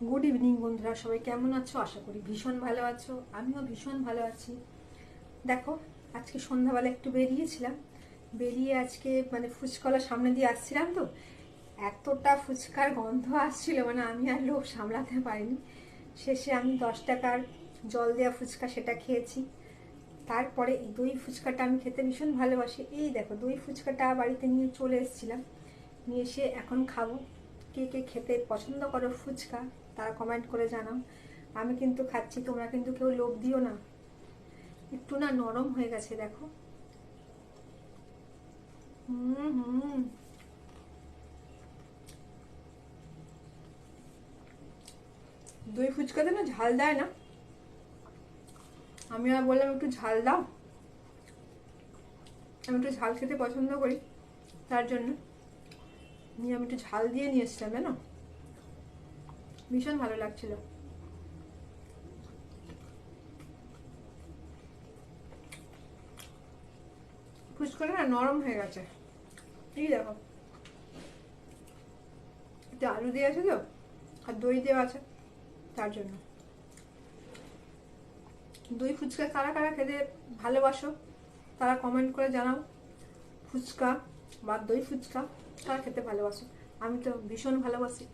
Good evening বন্ধুরা, সবাই কেমন আছো? আশা করি ভীষণ ভালো আছো। আমিও ভীষণ ভালো আছি। দেখো, আজকে সন্ধ্যাবেলা একটু বেরিয়েছিলাম। বেরিয়ে আজকে ফুচকাওয়ালার সামনে দিয়ে আসছিলাম তো, এতটা ফুচকার গন্ধ আসছিল, আমি আর লোভ সামলাতে পারিনি। শেষে আমি 10 টাকার জল দেওয়া ফুচকা সেটা খেয়েছি। তারপরে এই দই ফুচকাটা আমি খেতে ভীষণ ভালোবাসি। এই দেখো, দই ফুচকাটা বাড়িতে নিয়ে চলে এসেছিলাম। নিয়ে এসে এখন খাবো। কে কে খেতে পছন্দ করো ফুচকা তারা কমেন্ট করে জানাও। আমি কিন্তু খাচ্ছি, তোমরা কিন্তু কেউ লোভ দিও না। একটু না নরম হয়ে গেছে, দেখো। হুম হুম। দই ফুচকাতে না ঝাল দেয় না। আমি আর বললাম একটু ঝাল দাও। আমি একটু ঝাল খেতে পছন্দ করি, তার জন্য নিয়ে আমি একটু ঝাল দিয়ে নিয়ে এসেছিলাম, জানো। ভীষণ ভালো লাগছিল। ফুচকাটা না নরম হয়ে গেছে। এই দেখো, একটু আলু দিয়ে আছে তো, আর দই দেওয়া আছে, তার জন্য। দই ফুচকা কারা কারা খেতে ভালোবাসো তারা কমেন্ট করে জানাও। ফুচকা বা দই ফুচকা কারা খেতে ভালোবাসো? আমি তো ভীষণ ভালোবাসি।